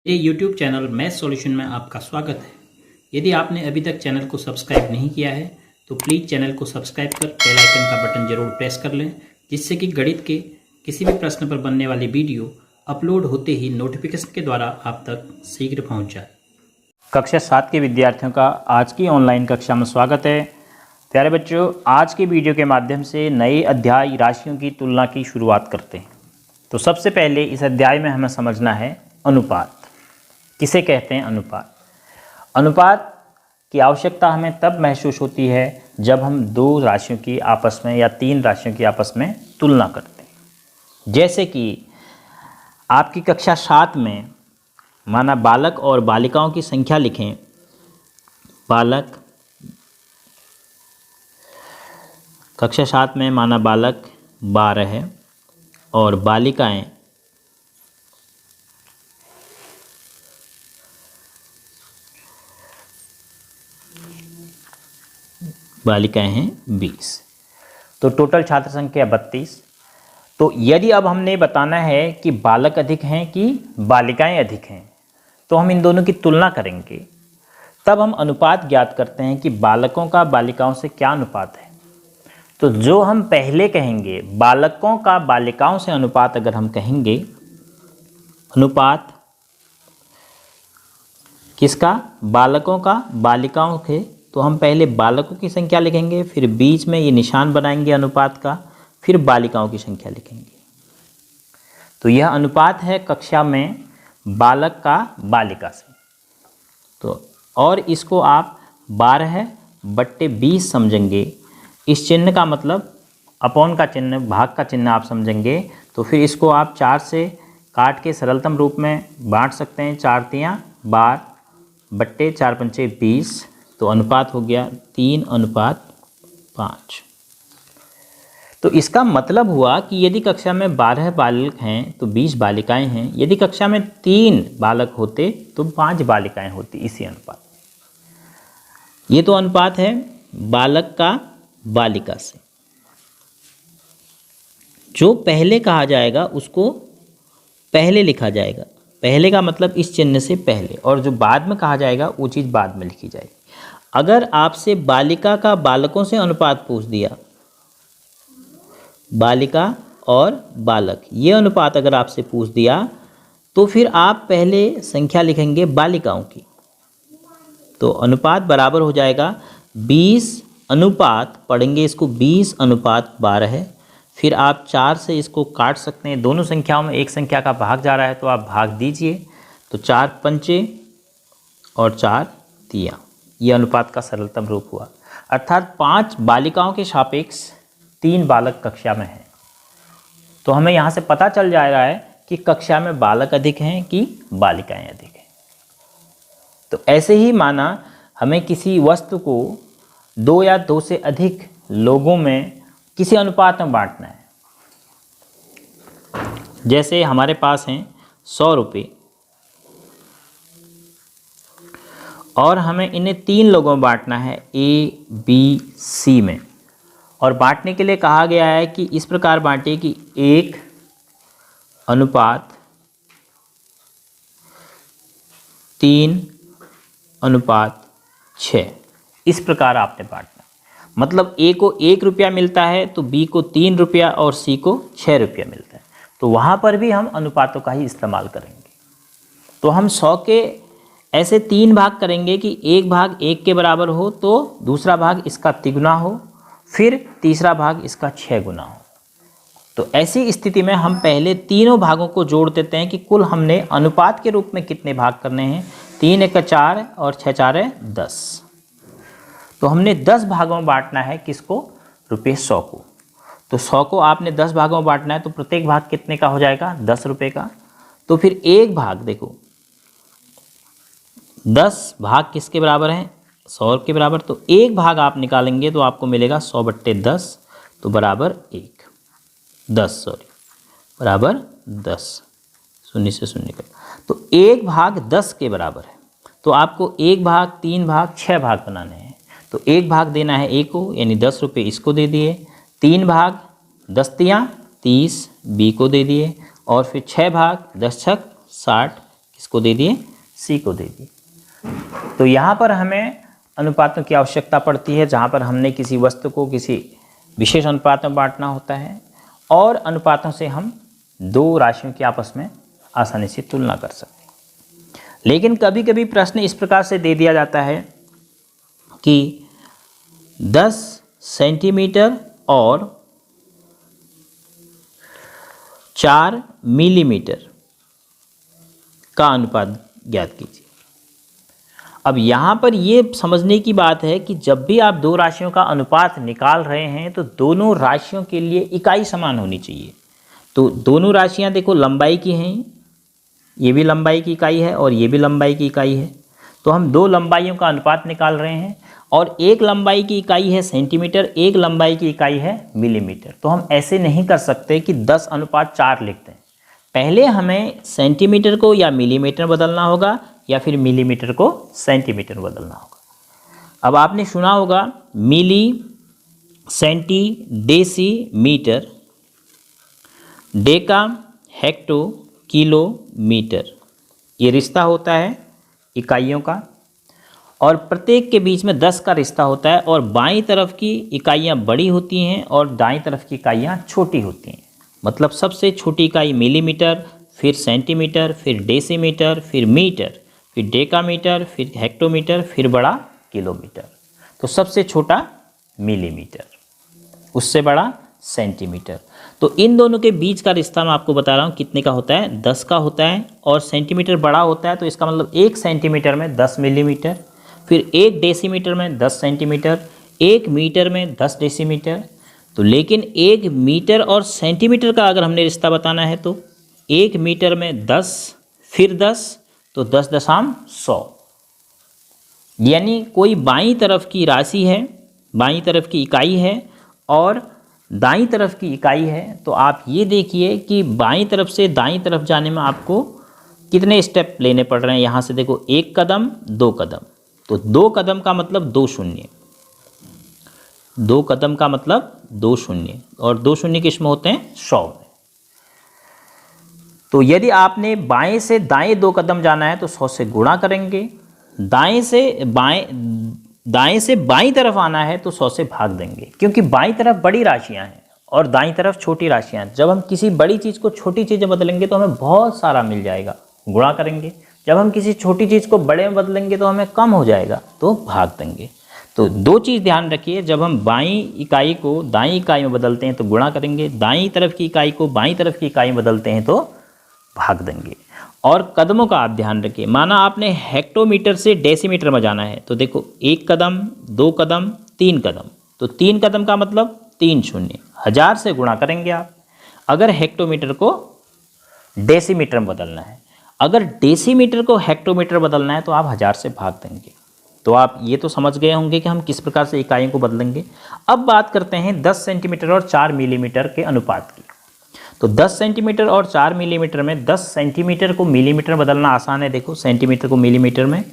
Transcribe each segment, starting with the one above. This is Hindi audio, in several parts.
मेरे YouTube चैनल मैथ सॉल्यूशन में आपका स्वागत है। यदि आपने अभी तक चैनल को सब्सक्राइब नहीं किया है तो प्लीज़ चैनल को सब्सक्राइब कर बेल आइकन का बटन जरूर प्रेस कर लें, जिससे कि गणित के किसी भी प्रश्न पर बनने वाली वीडियो अपलोड होते ही नोटिफिकेशन के द्वारा आप तक शीघ्र पहुँच जाए। कक्षा 7 के विद्यार्थियों का आज की ऑनलाइन कक्षा में स्वागत है। प्यारे बच्चों, आज की वीडियो के माध्यम से नए अध्याय राशियों की तुलना की शुरुआत करते हैं। तो सबसे पहले इस अध्याय में हमें समझना है अनुपात। किसे कहते हैं अनुपात? अनुपात की आवश्यकता हमें तब महसूस होती है जब हम दो राशियों की आपस में या तीन राशियों की आपस में तुलना करते हैं। जैसे कि आपकी कक्षा 7 में माना बालक और बालिकाओं की संख्या लिखें। बालक कक्षा 7 में माना बालक 12 है और बालिकाएं हैं 20। तो टोटल छात्र संख्या 32। तो यदि अब हमने बताना है कि बालक अधिक हैं कि बालिकाएं अधिक हैं, तो हम इन दोनों की तुलना करेंगे। तब हम अनुपात ज्ञात करते हैं कि बालकों का बालिकाओं से क्या अनुपात है। तो जो हम पहले कहेंगे बालकों का बालिकाओं से अनुपात, अगर हम कहेंगे अनुपात किसका? बालकों का बालिकाओं के, तो हम पहले बालकों की संख्या लिखेंगे, फिर बीच में ये निशान बनाएंगे अनुपात का, फिर बालिकाओं की संख्या लिखेंगे। तो यह अनुपात है कक्षा में बालक का बालिका से। तो और इसको आप 12/20 समझेंगे। इस चिन्ह का मतलब अपॉन का चिन्ह, भाग का चिन्ह आप समझेंगे। तो फिर इसको आप 4 से काट के सरलतम रूप में बांट सकते हैं। 4 तियां 12 4 पंचे 20। तो अनुपात हो गया 3:5। तो इसका मतलब हुआ कि यदि कक्षा में 12 बालक हैं तो 20 बालिकाएं हैं। यदि कक्षा में 3 बालक होते तो 5 बालिकाएं होती, इसी अनुपात। ये तो अनुपात है बालक का बालिका से। जो पहले कहा जाएगा उसको पहले लिखा जाएगा। पहले का मतलब इस चिन्ह से पहले, और जो बाद में कहा जाएगा वो चीज़ बाद में लिखी जाएगी। अगर आपसे बालिका का बालकों से अनुपात पूछ दिया, बालिका और बालक ये अनुपात अगर आपसे पूछ दिया, तो फिर आप पहले संख्या लिखेंगे बालिकाओं की। तो अनुपात बराबर हो जाएगा 20 अनुपात, पढ़ेंगे इसको 20:12 है। फिर आप 4 से इसको काट सकते हैं। दोनों संख्याओं में एक संख्या का भाग जा रहा है तो आप भाग दीजिए। तो 4 पंचे और 4 तियां, ये अनुपात का सरलतम रूप हुआ। अर्थात 5 बालिकाओं के सापेक्ष 3 बालक कक्षा में हैं। तो हमें यहाँ से पता चल जा रहा है कि कक्षा में बालक अधिक हैं कि बालिकाएं अधिक हैं। तो ऐसे ही माना हमें किसी वस्तु को 2 या 2 से अधिक लोगों में किसी अनुपात में बांटना है। जैसे हमारे पास हैं 100 रुपये और हमें इन्हें 3 लोगों में बांटना है, A, B, C में। और बांटने के लिए कहा गया है कि इस प्रकार बांटिए कि 1:3:6। इस प्रकार आपने बांटना। मतलब A को 1 रुपया मिलता है तो B को 3 रुपया और C को 6 रुपया मिलता है। तो वहाँ पर भी हम अनुपातों का ही इस्तेमाल करेंगे। तो हम 100 के ऐसे 3 भाग करेंगे कि एक भाग 1 के बराबर हो तो दूसरा भाग इसका तिगुना हो, फिर तीसरा भाग इसका 6 गुना हो। तो ऐसी स्थिति में हम पहले तीनों भागों को जोड़ देते हैं कि कुल हमने अनुपात के रूप में कितने भाग करने हैं। 3 × 4 और 6 × 4 = 10। तो हमने 10 भागों में बांटना है किसको? रुपये 100 को। तो 100 को आपने 10 भागों में बांटना है तो प्रत्येक भाग कितने का हो जाएगा? 10 रुपये का। तो फिर एक भाग देखो, 10 भाग किसके बराबर हैं? 100 के बराबर। तो एक भाग आप निकालेंगे तो आपको मिलेगा 100/10, तो बराबर 1, 10 बराबर 10, 0 से 0 का। तो एक भाग 10 के बराबर है। तो आपको 1 भाग 3 भाग 6 भाग बनाने हैं। तो एक भाग देना है A को, यानी 10 रुपये इसको दे दिए। 3 भाग 10 तियां 30 B को दे दिए। और फिर 6 भाग 10 × 60 किसको दे दिए, सी को दे दिए। तो यहाँ पर हमें अनुपातों की आवश्यकता पड़ती है जहाँ पर हमने किसी वस्तु को किसी विशेष अनुपात में बांटना होता है, और अनुपातों से हम दो राशियों की आपस में आसानी से तुलना कर सकते हैं। लेकिन कभी कभी प्रश्न इस प्रकार से दे दिया जाता है कि 10 सेंटीमीटर और 4 मिलीमीटर का अनुपात ज्ञात कीजिए। अब यहाँ पर ये समझने की बात है कि जब भी आप दो राशियों का अनुपात निकाल रहे हैं तो दोनों राशियों के लिए इकाई समान होनी चाहिए। तो दोनों राशियाँ देखो लंबाई की हैं, ये भी लंबाई की इकाई है और ये भी लंबाई की इकाई है। तो हम दो लंबाइयों का अनुपात निकाल रहे हैं, और एक लंबाई की इकाई है सेंटीमीटर, एक लंबाई की इकाई है मिलीमीटर। तो हम ऐसे नहीं कर सकते कि 10:4 लिखते हैं। पहले हमें सेंटीमीटर को या मिलीमीटर बदलना होगा, या फिर मिलीमीटर को सेंटीमीटर बदलना होगा। अब आपने सुना होगा milli, centi, deci, metre, deca, hecto, kilo, metre. ये रिश्ता होता है इकाइयों का, और प्रत्येक के बीच में 10 का रिश्ता होता है, और बाईं तरफ की इकाइयाँ बड़ी होती हैं और दाईं तरफ की इकाइयाँ छोटी होती हैं। मतलब सबसे छोटी इकाई मिलीमीटर, फिर सेंटीमीटर, फिर डेसीमीटर, फिर मीटर, फिर डेकामीटर, फिर हेक्टोमीटर, फिर बड़ा किलोमीटर। तो सबसे छोटा मिलीमीटर, उससे बड़ा सेंटीमीटर। तो इन दोनों के बीच का रिश्ता मैं आपको बता रहा हूँ कितने का होता है, 10 का होता है। और सेंटीमीटर बड़ा होता है तो इसका मतलब 1 सेंटीमीटर में 10 मिलीमीटर, फिर 1 डेसीमीटर में 10 सेंटीमीटर, 1 मीटर में 10 डेसीमीटर। तो लेकिन 1 मीटर और सेंटीमीटर का अगर हमने रिश्ता बताना है तो 1 मीटर में 10, फिर 10, तो 10.100। यानी कोई बाईं तरफ की राशि है, बाईं तरफ की इकाई है और दाईं तरफ की इकाई है। तो आप ये देखिए कि बाईं तरफ से दाईं तरफ जाने में आपको कितने स्टेप लेने पड़ रहे हैं। यहाँ से देखो 1 कदम, 2 कदम, तो 2 कदम का मतलब 2 शून्य, 2 कदम का मतलब 2 शून्य, और 2 शून्य किस में होते हैं, 100 में। तो यदि आपने बाएं से दाएं 2 कदम जाना है तो 100 से गुणा करेंगे, दाएं से बाईं तरफ आना है तो 100 से भाग देंगे, क्योंकि बाईं तरफ बड़ी राशियां हैं और दाईं तरफ छोटी राशियां हैं। जब हम किसी बड़ी चीज़ को छोटी चीज़ में बदलेंगे तो हमें बहुत सारा मिल जाएगा, गुणा करेंगे। जब हम किसी छोटी चीज़ को बड़े में बदलेंगे तो हमें कम हो जाएगा, तो भाग देंगे। तो दो चीज़ ध्यान रखिए, जब हम बाईं इकाई को दाईं इकाई में बदलते हैं तो गुणा करेंगे, दाईं तरफ की इकाई को बाईं तरफ की इकाई में बदलते हैं तो भाग देंगे। और कदमों का आप ध्यान रखिए, माना आपने हेक्टोमीटर से डेसीमीटर में जाना है तो देखो 1 कदम, 2 कदम, 3 कदम, तो 3 कदम का मतलब 3 शून्य, 1000 से गुणा करेंगे आप अगर हेक्टोमीटर को डेसीमीटर में बदलना है। अगर डेसीमीटर को हेक्टोमीटर बदलना है तो आप 1000 से भाग देंगे। तो आप ये तो समझ गए होंगे कि हम किस प्रकार से इकाइयों को बदलेंगे। अब बात करते हैं 10 सेंटीमीटर और 4 मिलीमीटर के अनुपात की। तो 10 सेंटीमीटर और 4 मिलीमीटर में 10 सेंटीमीटर को मिलीमीटर बदलना आसान है। देखो सेंटीमीटर को मिलीमीटर में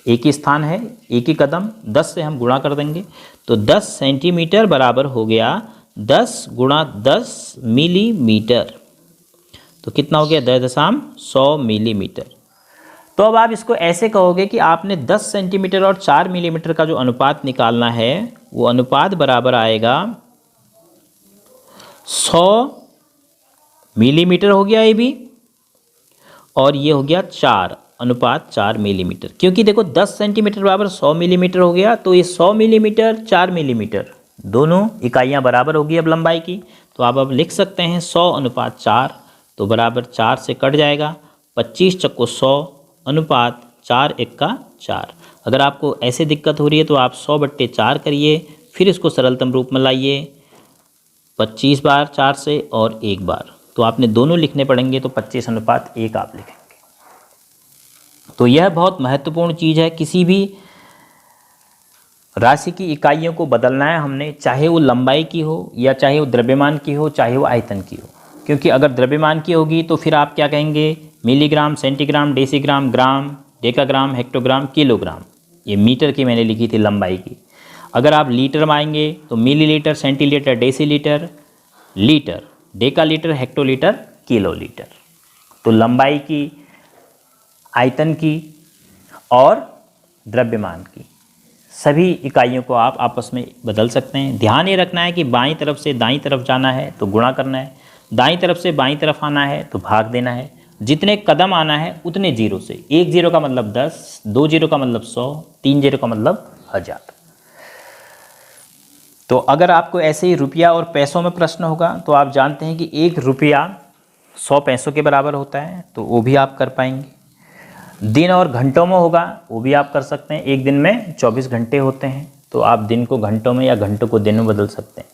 एक ही स्थान है, एक ही कदम, 10 से हम गुणा कर देंगे तो 10 सेंटीमीटर बराबर हो गया 10 गुणा 10 मिलीमीटर। तो कितना हो गया, 10.100 मिलीमीटर। तो अब आप इसको ऐसे कहोगे कि आपने 10 सेंटीमीटर और 4 मिलीमीटर का जो अनुपात निकालना है वो अनुपात बराबर आएगा 100 मिलीमीटर हो गया ये भी, और ये हो गया 4:4 मिलीमीटर। क्योंकि देखो 10 सेंटीमीटर बराबर 100 मिलीमीटर हो गया, तो ये 100 मिलीमीटर 4 मिलीमीटर दोनों इकाइयाँ बराबर होगी अब लंबाई की। तो आप अब लिख सकते हैं 100:4, तो बराबर 4 से कट जाएगा, 25 चक्को 100 अनुपात 4:1 अगर आपको ऐसे दिक्कत हो रही है तो आप 100/4 करिए, फिर इसको सरलतम रूप में लाइए 25 बार 4 से और 1 बार, तो आपने दोनों लिखने पड़ेंगे, तो 25:1 आप लिखेंगे। तो यह बहुत महत्वपूर्ण चीज़ है, किसी भी राशि की इकाइयों को बदलना है हमने, चाहे वो लंबाई की हो या चाहे वो द्रव्यमान की हो, चाहे वो आयतन की हो। क्योंकि अगर द्रव्यमान की होगी तो फिर आप क्या कहेंगे, मिलीग्राम, सेंटीग्राम, डेसीग्राम, ग्राम, डेकाग्राम, हेक्टोग्राम, किलोग्राम। ये मीटर की मैंने लिखी थी लंबाई की। अगर आप लीटर में आएंगे तो millilitre, centilitre, decilitre, litre, decalitre, hectolitre, kilolitre. तो लंबाई की आयतन की और द्रव्यमान की, सभी इकाइयों को आप आपस में बदल सकते हैं। ध्यान ये रखना है कि बाईं तरफ से दाईं तरफ जाना है तो गुणा करना है, दाईं तरफ से बाईं तरफ आना है तो भाग देना है। जितने कदम आना है उतने जीरो से, 1 जीरो का मतलब 10, 2 जीरो का मतलब 100, 3 जीरो का मतलब 1000। तो अगर आपको ऐसे ही रुपया और पैसों में प्रश्न होगा तो आप जानते हैं कि 1 रुपया 100 पैसों के बराबर होता है, तो वो भी आप कर पाएंगे। दिन और घंटों में होगा, वो भी आप कर सकते हैं। एक दिन में 24 घंटे होते हैं, तो आप दिन को घंटों में या घंटों को दिन में बदल सकते हैं।